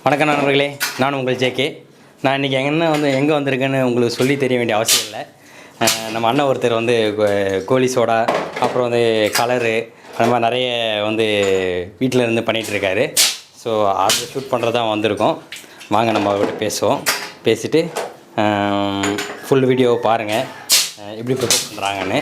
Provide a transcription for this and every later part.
வணக்கம் நண்பர்களே, நான் உங்கள் ஜேகே. நான் இன்றைக்கி எங்கே வந்திருக்கேன்னு உங்களுக்கு சொல்லி தெரிய வேண்டிய அவசியம் இல்லை. நம்ம அண்ணன் ஒருத்தர் வந்து கோலி சோடா, அப்புறம் வந்து கலரு, அந்த மாதிரி நிறைய வந்து வீட்டில் இருந்து பண்ணிகிட்ருக்காரு. ஸோ அதை ஷூட் பண்ணுறது தான் வந்திருக்கோம். வாங்க நம்ம அவர்கிட்ட பேசுவோம். பேசிவிட்டு ஃபுல் வீடியோவை பாருங்கள் எப்படி ப்ரிப்பேர் பண்ணுறாங்கன்னு.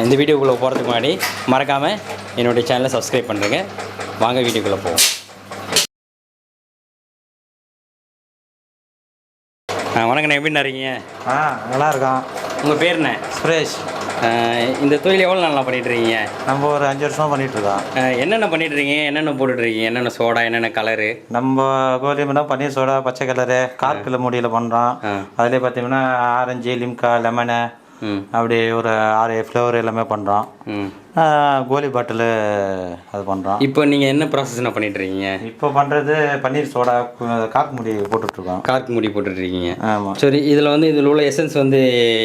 இந்த வீடியோக்குள்ளே போகிறதுக்கு முன்னாடி மறக்காமல் என்னுடைய சேனலை சப்ஸ்கிரைப் பண்ணுறேங்க. வாங்க வீடியோக்குள்ளே போவோம். வணக்கண்ணே, எப்படி இருக்கீங்க? நல்லா இருக்கோம். உங்கள் பேர் என்ன? சுரேஷ். இந்த தொழில் எவ்வளோ நல்லா பண்ணிகிட்ருக்கீங்க? நம்ம ஒரு 5 வருஷமாக பண்ணிகிட்ருக்கோம். என்னென்ன பண்ணிகிட்ருக்கீங்க? என்னென்ன போட்டுட்ருக்கீங்க? என்னென்ன சோடா, என்னென்ன கலரு? நம்ம கோலிமெண்ட்டாக பன்னீர் சோடா, பச்சை கலரு, கார்க்கில் முடியில் பண்ணுறோம். அதிலே பார்த்தீங்கன்னா ஆரஞ்சு, லிம்கா, லெமனு, அப்படி ஒரு 6 ஃப்ளேவர் எல்லாமே பண்ணுறோம். கோலி பாட்டிலு அது பண்ணுறோம். இப்போ நீங்கள் என்ன ப்ராசஸ்னா பண்ணிகிட்ருக்கீங்க? இப்போ பண்ணுறது பன்னீர் சோடா, கார்க் முடி போட்டுட்ருக்கோம். கார்க் முடி போட்டுட்ருக்கீங்க. ஆமாம். சரி, இதில் உள்ள எசன்ஸ் வந்து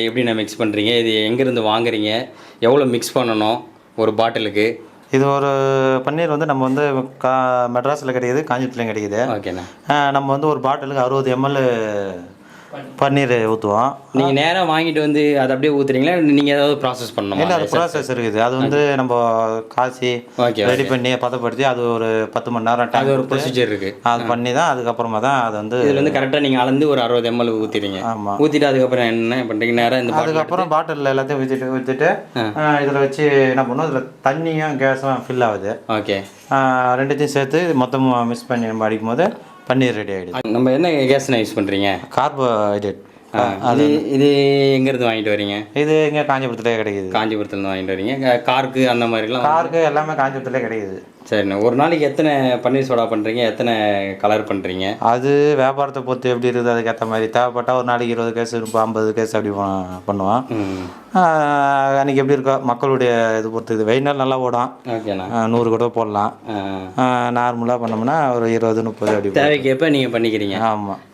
எப்படி நான் மிக்ஸ் பண்ணுறீங்க? இது எங்கேருந்து வாங்குறீங்க? எவ்வளோ மிக்ஸ் பண்ணணும் ஒரு பாட்டிலுக்கு? இது ஒரு பன்னீர் வந்து நம்ம வந்து மெட்ராஸில் கிடைக்குது, காஞ்சிபுரத்துலையும் கிடைக்குது. ஓகேண்ணா. நம்ம வந்து ஒரு பாட்டிலுக்கு 60 ml பன்னீர் ஊற்றுவோம். நீங்கள் நேராக வாங்கிட்டு வந்து அதை அப்படியே ஊற்றுறீங்களா? நீங்கள் ஏதாவது ப்ராசஸ் பண்ணணுமா? இல்லை, அது ப்ராசஸ் இருக்குது. அது வந்து நம்ம காய்ச்சி ரெடி பண்ணி பதப்படுத்தி அது ஒரு 10 மணி நேரம் டைம், ஒரு ப்ரொசீஜர் இருக்குது. அது பண்ணி தான் அதுக்கப்புறமா தான் அது வந்து இதில் வந்து கரெக்டாக நீங்கள் அளந்து ஒரு 60 ml ஊற்றிடுங்க. ஆமாம். ஊற்றிட்டு அதுக்கப்புறம் என்ன பண்ணுறீங்க? நேராக இந்த அதுக்கப்புறம் பாட்டிலில் எல்லாத்தையும் ஊற்றிட்டு இதில் வச்சு என்ன பண்ணுவோம், இதில் தண்ணியும் கேஸும் ஃபில் ஆகுது. ஓகே. ரெண்டுத்தையும் சேர்த்து மொத்தமாக மிக்ஸ் பண்ணி நம்ம அடிக்கும் போது பன்னீர் ரெடி ஆகிடுது. நம்ம என்ன கேஸ்னா யூஸ் பண்ணுறீங்க? கார்போஹைட்ரேட். இது எங்கேருந்து வாங்கிட்டு வரீங்க? இது இங்கே காஞ்சிபுரத்துலேயே கிடைக்குது. காஞ்சிபுரத்துலேருந்து வாங்கிட்டு வரீங்க. கார்க்கு அந்த மாதிரிலாம்? கார்க்கு எல்லாமே காஞ்சிபுரத்துலேயே கிடைக்குது. சரிண்ணா. ஒரு நாளைக்கு எத்தனை பன்னீர் சோடா பண்ணுறீங்க? எத்தனை கலர் பண்ணுறீங்க? அது வியாபாரத்தை பொறுத்து எப்படி இருக்குது, அதுக்கேற்ற மாதிரி தேவைப்பட்டால் ஒரு நாளைக்கு 20 கேஸ், 50 கேஸ் அப்படி பண்ணுவோம். அன்றைக்கி எப்படி இருக்கோ மக்களுடைய இது பொறுத்து. இது வெயில் நாள் நல்லா ஓடும். ஓகேண்ணா. 100 கூட போடலாம். நார்மலாக பண்ணோம்னா ஒரு 20, 30 அப்படி தேவைக்கேற்ப நீங்கள் பண்ணிக்கிறீங்க. ஆமாம்.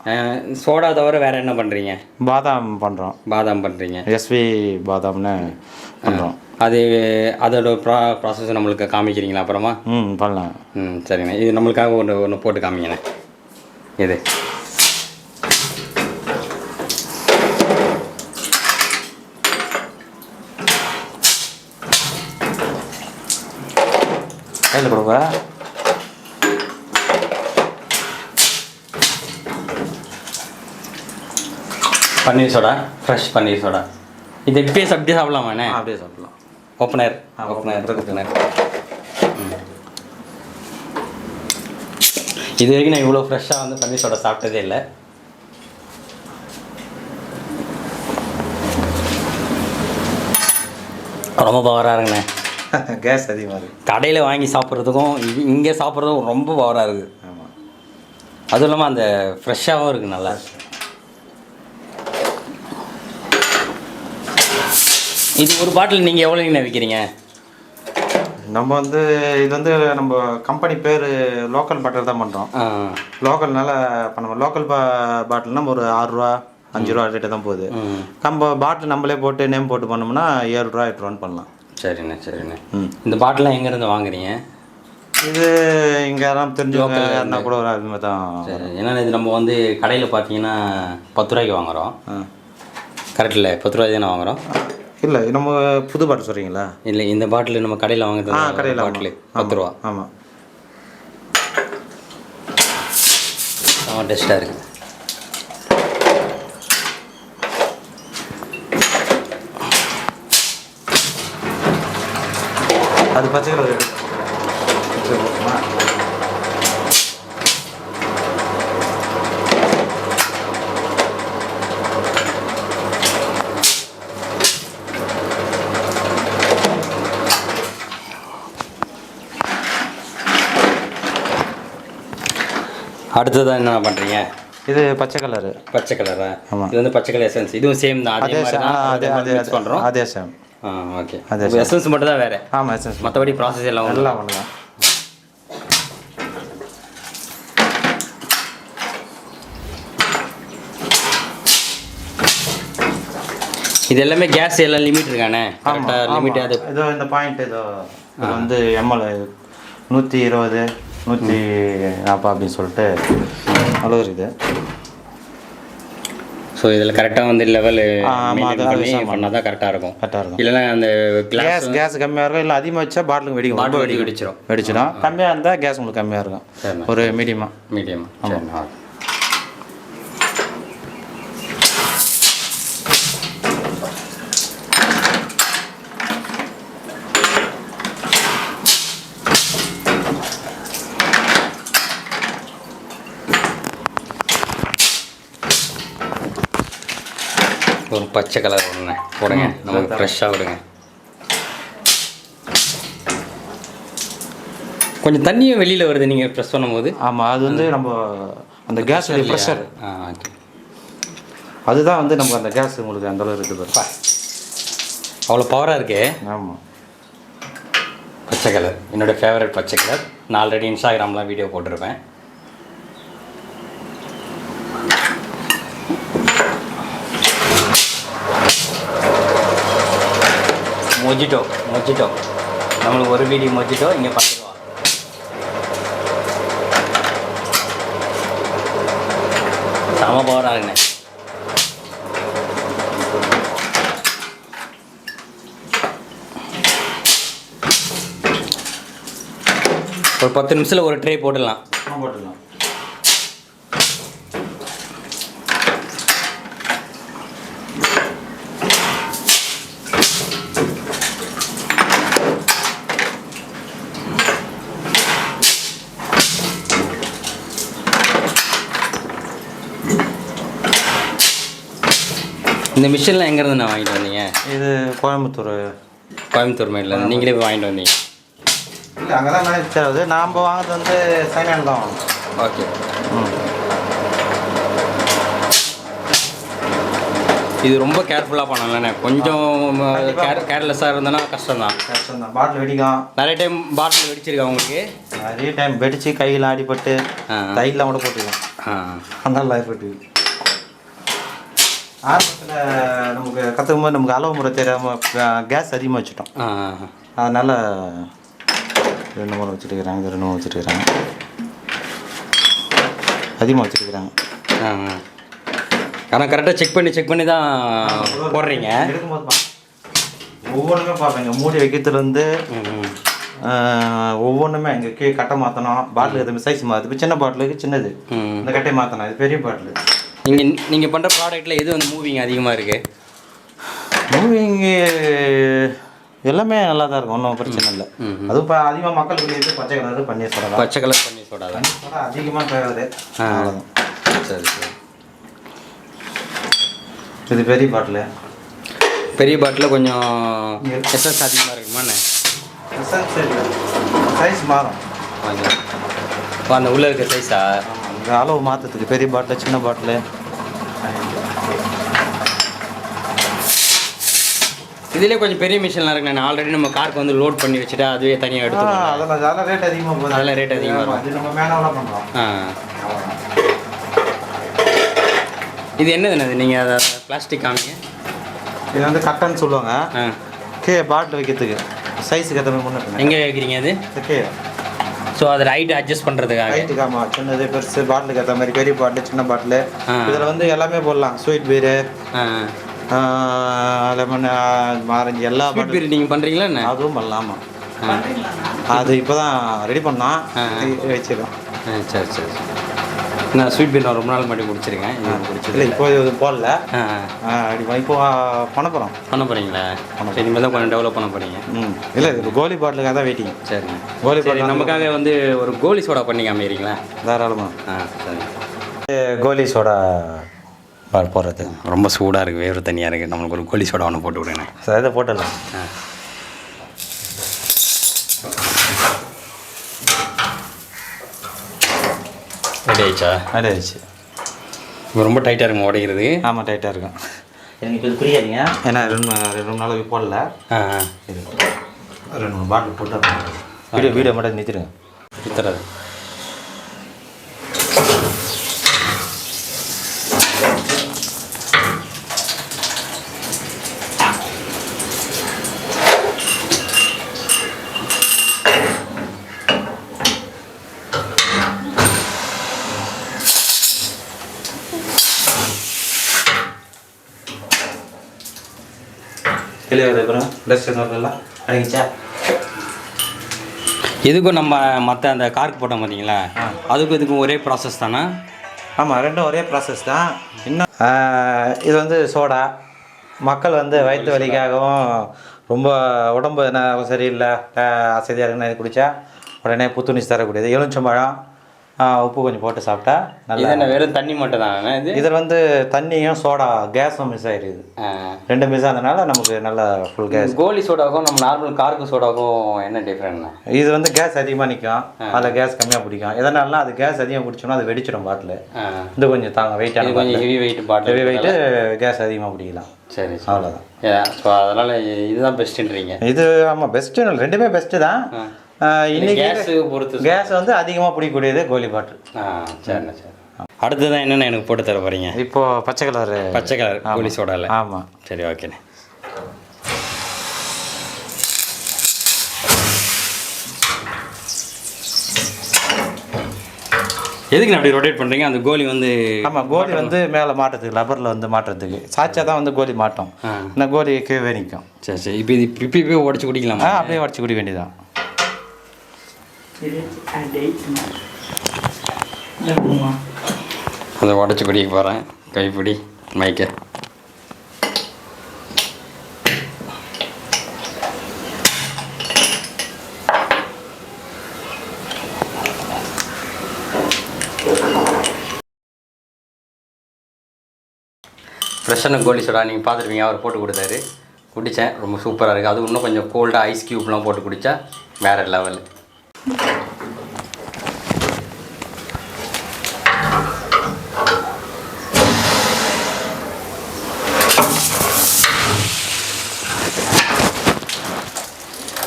சோடா தவிர வேறு என்ன பண்ணுறீங்க? பாதாம் பண்ணுறோம். பாதாம் பண்ணுறீங்க. எஸ்வி பாதாம்னு பண்ணுறோம். அதோட ப்ராசஸ் நம்மளுக்கு காமிக்கிறீங்களா அப்புறமா? பண்ணலாம். சரிண்ணே. இது நம்மளுக்காக ஒன்று போட்டு காமிங்கண்ணே. இது கையில் கொடுங்க. பன்னீர் சோடா, ஃப்ரெஷ் பன்னீர் சோடா. இது இப்படியே சாப்பிடலாமாண்ணே? அப்படியே சாப்பிடலாம். ஓப்பனர். இது வரைக்கும் நான் இவ்வளோ ஃப்ரெஷ்ஷாக வந்து பன்னீர் சோடா சாப்பிட்டதே இல்லை. ரொம்ப பவராக இருக்குண்ணே. கேஸ் அதிகமாக இருக்குது. கடையில் வாங்கி சாப்பிட்றதுக்கும் இங்கே சாப்பிட்றதுக்கும் ரொம்ப பவராக இருக்குது. ஆமாம். அதுவும் இல்லாமல் அந்த ஃப்ரெஷ்ஷாகவும் இருக்குது நல்லா. இது ஒரு பாட்டில் நீங்கள் எவ்வளோங்கண்ணா விற்கிறீங்க? நம்ம வந்து இது வந்து நம்ம கம்பெனி பேர் லோக்கல் பாட்டில் தான் பண்ணுறோம். லோக்கல்னால பண்ணுவோம். லோக்கல் பாட்டில்னா ஒரு 6 ரூபா 5 ரூபா ரேட்டு தான் போகுது. நம்ம பாட்டில் நம்மளே போட்டு நேம் போட்டு பண்ணோம்னா 7 ரூபா 8 ரூபான்னு பண்ணலாம். சரிண்ணே. இந்த பாட்டிலாம் எங்கேருந்து வாங்குறீங்க? இது இங்கே யாரும் தெரிஞ்சவங்க யாருன்னா கூட ஒரு அது மாதிரி தான். சரி. ஏன்னா இது நம்ம வந்து கடையில் பார்த்தீங்கன்னா 10 ரூபாய்க்கு வாங்குகிறோம். கரெக்ட் இல்லை? 10 ரூபாய்க்கு தானே வாங்குகிறோம். இல்லை, நம்ம புது பாட்டில் சொல்கிறீங்களா? இல்லை, இந்த பாட்டில் நம்ம கடையில் வாங்குறது. கடையில் பாட்டில் 10 ரூபா. ஆமாம். டெஸ்ட்டாக இருக்குது. அது பச்சை கலர் அடுத்ததான் என்ன பண்ணுறீங்க? இது பச்சை கலரு. பச்சை கலரா? ஆமாம். இது வந்து பச்சை கலர் எசன்ஸ். இதுவும் சேம் தான். அதே பண்ணுறோம். அதே சேம். ஓகே. எசன்ஸ் மட்டும் தான் வேறு. ஆமாம், எசன்ஸ். மற்றபடி ப்ராசஸ் எல்லாம் ஒன்று தான். இது எல்லாமே கேஸ் எல்லாம் லிமிட் இருக்கானே? கரெக்டாக லிமிட். அது இதோ இந்த பாயிண்ட் இதோ இது வந்து எம்எல் 120 140 அப்படின்னு சொல்லிட்டு அவ்வளோ இருக்குது. ஸோ இதில் கரெக்டாக வந்து லெவல் பண்ணால் தான் கரெக்டாக இருக்கும். இல்லைன்னா அந்த கேஸ் கம்மியாக இருக்கும், இல்லை அதிகமாக வச்சா பாட்டிலுக்கு வெடிச்சிடும். கம்மியாக இருந்தால் கேஸ் உங்களுக்கு கம்மியாக இருக்கும். ஒரு மீடியமாக. ஆமாம். ஒரு பச்சை கலர் ஒன்று போடுங்க, நமக்கு ஃப்ரெஷ்ஷாக விடுங்க. கொஞ்சம் தண்ணியும் வெளியில் வருது நீங்கள் ப்ரெஸ் பண்ணும்போது. ஆமாம், அது வந்து நம்ம அந்த கேஸ் ப்ரெஷர். ஓகே, அதுதான் வந்து நம்ம அந்த கேஸ் உங்களுக்கு அந்தளவு இருக்குது. அவ்வளோ பவராக இருக்கே. ஆமாம், பச்சை கலர் என்னோடய ஃபேவரட் பச்சை கலர். நான் ஆல்ரெடி இன்ஸ்டாகிராம்லாம் வீடியோ போட்டிருப்பேன். மொஜிட்டோ நம்மளுக்கு ஒரு வீடியோ மொஜிட்டோ இங்கே 10 ரூபா. செம பவராக இருக்குண்ணே. ஒரு 10 நிமிஷத்தில் ஒரு ட்ரே போட்டுடலாம். இந்த மிஷின்லாம் எங்கேருந்து நான் வாங்கிட்டு வந்தீங்க? இது கோயம்புத்தூர் மைடில் நீங்களே போய் வாங்கிட்டு வந்தீங்க? இல்லை, அங்கே தான் மேனேஜ். நாம் வாங்கினது வந்து சைனாவில் தான். ஓகே. இது ரொம்ப கேர்ஃபுல்லாக பண்ணலண்ணே. கொஞ்சம் கேர்லெஸ்ஸாக இருந்தேன்னா கஷ்டம் தான். பாட்டில் வெடிக்கும். நிறைய டைம் பாட்டில் வெடிச்சிருக்கா உங்களுக்கு? நிறைய டைம் வெடிச்சு கையில் அடிபட்டு தையெல்லாம் கூட போட்டுருக்கோம். அந்த லைஃப் ஆரம்பத்தில் நமக்கு கற்றுக்கும் போது நமக்கு அளவு முறை தெரியாமல் கேஸ் அதிகமாக வச்சுட்டோம். அதனால் 2 முறை வச்சுருக்கிறாங்க, 2 முறை வச்சுருக்கிறாங்க, அதிகமாக வச்சுருக்கிறாங்க. ஆனால் கரெக்டாக செக் பண்ணி தான் போடுறீங்க. எடுக்கும்போது ஒவ்வொன்றுமே பார்ப்பேங்க. மூடி வைக்கிறதுலேருந்து ஒவ்வொன்றுமே இங்கே கட்டை மாற்றணும். பாட்டிலுக்கு எதுவுமே சைஸ் மாற்றுது. சின்ன பாட்டிலுக்கு சின்னது, இந்த கட்டையை மாற்றணும். இது பெரிய பாட்டில். நீங்கள் பண்ணுற ப்ராடக்ட்டில் எது வந்து மூவிங் அதிகமாக இருக்குது? மூவிங்கு எல்லாமே நல்லா தான் இருக்கும், ஒன்றும் பிரச்சனை இல்லை. அதுவும் இப்போ அதிகமாக மக்களுக்கு இது பச்சை கலர் பன்னீர் சோடா. பச்சை கலர் பன்னீர் சோடா தான் அதிகமாக தேவை. சரி. இது பெரிய பாட்டில் கொஞ்சம் எஸ்எஸ் அதிகமாக இருக்குமாண்ணே? சைஸ் மாறும். அந்த உள்ளே இருக்க சைஸா? அளவு மாற்றத்துக்கு பெரிய பாட்டில், சின்ன பாட்டில். இதுலேயே கொஞ்சம் பெரிய மிஷின்லாம் இருக்குண்ணே. ஆல்ரெடி நம்ம காருக்கு வந்து லோட் பண்ணி வச்சுட்டா அதுவே தனியாக எடுத்துக்கலாம். அதெல்லாம் ரேட் அதிகமாக போகுது. அதெல்லாம் ரேட் அதிகமாக இருக்கும். அது நம்ம மேனுவலாக பண்ணுறோம். இது என்னதுண்ணே? நீங்கள் அதை பிளாஸ்டிக் காமிங்க. இது வந்து கட்டன்னு சொல்லுவாங்க. பாட்டில் வைக்கிறதுக்கு சைஸுக்கு ஏற்ற மாதிரி முன்னே. எங்கே வைக்கிறீங்க அது? ஸோ அதை ஹைட் அட்ஜஸ்ட் பண்ணுறதுக்காக. ஹைட்டுக்கு ஆமாம், சின்னது பெருசு பாட்டிலுக்கு ஏற்ற மாதிரி. பெரிய பாட்டில், சின்ன பாட்டில். இதில் வந்து எல்லாமே போடலாம். ஸ்வீட் பீரு, லெமன், ஆரஞ்சு, எல்லா பீர் நீங்கள் பண்ணுறீங்களா என்ன? அதுவும் பண்ணலாம். ஆமாம், அது இப்போ தான் ரெடி பண்ணோம், வச்சுருக்கோம். சரி. நான் ஸ்வீட் பீர் நான் ரொம்ப நாள் முன்னாடி முடிச்சிருக்கேன். இல்லை, இப்போ இது போடல. இப்போ பண்ண போகிறீங்களா? சரி, இனிமேல் தான் கொஞ்சம் டெவலப் பண்ண போகிறீங்க. இல்லை, இப்போ கோலி பாட்டிலுக்காக தான் வெயிட்டிங். சரிங்க. கோலி பாட்டில் நமக்காக வந்து ஒரு கோலி சோடா பண்ணி காமிக்கிறீங்களா? தாராளமாக. சரி, கோலி சோடா போடுறது ரொம்ப சூடாக இருக்குது, வேறு தனியாக இருக்குது. நம்மளுக்கு ஒரு கோலி சோடா ஒன்று போட்டு விடுங்க. சார், இதை போட்டுடலாம். ரெடி ஆயிடுச்சா? ரெடி ஆயிடுச்சு. இப்போ ரொம்ப டைட்டாக இருக்கும் உடைகிறது. ஆமாம், டைட்டாக இருக்கும். எனக்கு இப்போ இது புரியாதுங்க. ஏன்னா 2 நாளைக்கு போடல. 2 பாட்டில் போட்டு வீடியோ மட்டும் நிறுத்திடுங்க. நிறுத்துறது. வெளியே வருது ட்ரெஸ் எல்லாம் அடங்கிச்சா. இதுக்கும் நம்ம மற்ற அந்த கார்க்கு போட்டோம் பார்த்தீங்களா, அதுக்கும் இதுக்கும் ஒரே ப்ராசஸ் தானே? ஆமாம், ரெண்டும் ஒரே ப்ராசஸ் தான். இன்னும் இது வந்து சோடா. மக்கள் வந்து வயிற்று வலிக்காகவும் ரொம்ப உடம்பு என்ன சரியில்லை அசதியாக இருக்குன்னு இது குடித்தா உடனே புத்துணர்ச்சி தரக்கூடியது. எலுமிச்சம்பழம் உப்பு கொஞ்சம் போட்டு சாப்பிட்டா நல்லா. என்ன வெறும் தண்ணி மட்டும் தானே இது? இதில் வந்து தண்ணியும் சோடா கேஸும் மிஸ் ஆகிடுது. ரெண்டு மிஸ் ஆனதுனால நமக்கு நல்லா ஃபுல் கேஸ். கோலி சோடாவும் நம்ம நார்மல் கார்க்கு சோடாவும் என்ன டிஃப்ரெண்ட்? இது வந்து கேஸ் அதிகமாக நிற்கும், அதில் கேஸ் கம்மியாக பிடிக்கும். எதனால அது கேஸ் அதிகமாக பிடிச்சோம்னா அது வெடிச்சிடும் பாட்டில். இது கொஞ்சம் தாங்க வெயிட்டான, கொஞ்சம் ஹெவி வெயிட் பாட்டில், ஹெவி வெயிட்டு கேஸ் அதிகமாக பிடிக்கலாம். சரி, அவ்வளோதான். ஸோ அதனால் இதுதான் பெஸ்ட்டுன்றீங்க? இது ஆமாம் பெஸ்ட்டு, ரெண்டுமே பெஸ்ட்டு தான். இன்னைக்கு கேஸ் வந்து அதிகமாக பிடிக்கக்கூடியது கோலி பாட்டில். சரிண்ணா, சரி. அடுத்ததான் என்னென்ன எனக்கு போட்டு தர போகிறீங்க? இப்போது பச்சை கலர் கோலி சோடாவில். ஆமாம், சரி, ஓகேண்ணே. எதுக்கு அப்படி ரொட்டேட் பண்ணுறீங்க? அந்த கோலி வந்து ஆமாம், கோலி வந்து மேலே மாட்டுறதுக்கு, லப்பரில் வந்து மாட்டுறதுக்கு. சாச்சா தான் வந்து கோலி மாட்டோம், இந்த கோலி கீழே நிற்கும். சரி சரி. இப்போ இது இப்பயே உடச்சி குடிக்கலாமா? அப்படியே உடச்சி குடிக்க வேண்டியதான். அதை உடச்சி குடிக்க போகிறேன். கைப்பிடி மைக்க. ஃப்ரெஷ்ஷான கோலி சோடா நீங்கள் பார்த்துருப்பீங்க, அவர் போட்டு கொடுத்தாரு, குடித்தேன். ரொம்ப சூப்பராக இருக்குது. அது இன்னும் கொஞ்சம் கோல்டாக ஐஸ் க்யூப்லாம் போட்டு குடித்தா வேறு லெவல்.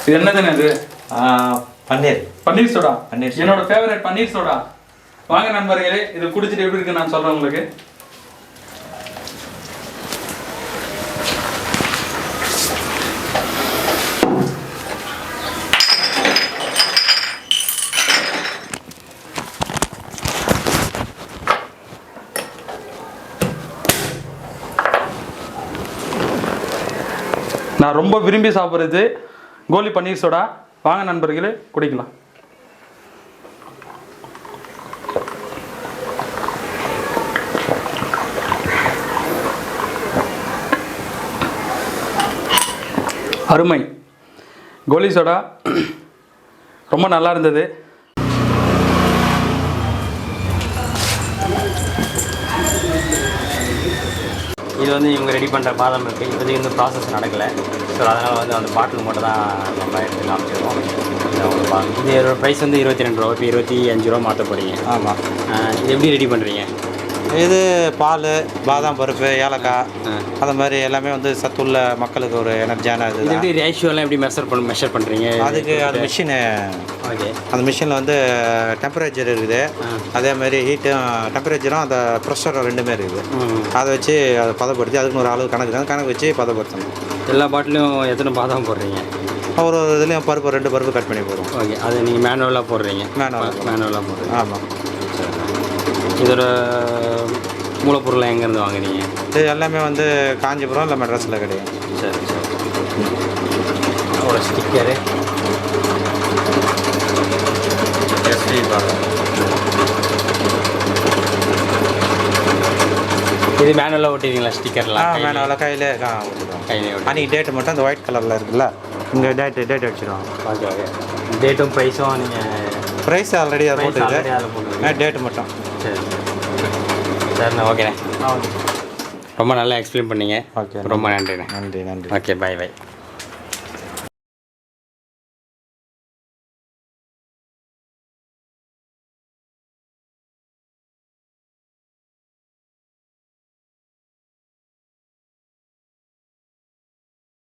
இது என்னதுன்னு? இது பன்னீர் சோடா. பன்னீர் என்னோட ஃபேவரட் பன்னீர் சோடா. வாங்க நண்பர்களே, இது குடிச்சிட்டு எப்படி இருக்குன்னு நான் சொல்கிறேன் உங்களுக்கு. நான் ரொம்ப விரும்பி சாப்பிட்றது கோலி பன்னீர் சோடா. வாங்க நண்பர்களே, குடிக்கலாம். அருமை. கோலி சோடா ரொம்ப நல்லா இருந்தது. இது வந்து இவங்க ரெடி பண்ணுற பாதாம் இருக்குது. இப்போதைக்கு வந்து ப்ராசஸ் நடக்கலை. ஸோ அதனால் வந்து அந்த பாட்டில் மட்டும் தான் நம்ம எடுத்து காமிச்சிருக்கோம். இது ப்ரைஸ் வந்து 22 ரூபா. இப்போ 25 ரூபா மாற்ற போகிறீங்க. ஆமாம். இது எப்படி ரெடி பண்ணுறீங்க? இது பால், பாதாம் பருப்பு, ஏலக்காய், அது மாதிரி எல்லாமே வந்து சத்துள்ள மக்களுக்கு ஒரு எனர்ஜியான இது. எப்படி ரேஷியோலாம் எப்படி மெஷர் பண்ணுறீங்க? அதுக்கு அது மிஷினு. ஓகே. அந்த மிஷினில் வந்து டெம்பரேச்சர் இருக்குது, அதே மாதிரி ஹீட்டும் டெம்பரேச்சரும் அந்த ப்ரெஷரும் ரெண்டுமே இருக்குது. அதை வச்சு அதை பதப்படுத்தி அதுக்குன்னு ஒரு அளவு கணக்கு வச்சு பதப்படுத்தணும். எல்லா பாட்டிலும் எத்தனை பாதாம் போடுறீங்க? ஒரு இதுலேயும் பருப்பு 2 பருப்பு கட் பண்ணி போடுவோம். ஓகே. அதை நீங்கள் மேனுவலாக போடுறீங்க? மேனுவலாக போடுறீங்க. ஆமாம். இதோட மூலப்பொருளை எங்கேருந்து வாங்குறீங்க? இது எல்லாமே வந்து காஞ்சிபுரம் இல்லை மெட்ராஸில் கிடையாது. சரி சரி. ஒரு ஸ்டிக்கரு இது மேனுவலாக ஒட்டிடுங்களா ஸ்டிக்கர்லாம்? மேனுவலாக கையிலே அன்றைக்கி டேட்டு மட்டும் அந்த ஒயிட் கலரில் இருக்குல்ல, இங்கே டேட் வச்சுருவாங்க. Okay okay. டேட்டும் ப்ரைஸும் நீங்கள் ப்ரைஸ் ஆல்ரெடி அதை போட்டுருக்கு, டேட்டு மட்டும். சரி சரிண்ணா. ஓகேண்ணே, ரொம்ப நல்லா எக்ஸ்பிளைன் பண்ணீங்க. ஓகே, ரொம்ப நன்றிண்ணே. நன்றி. Okay, by.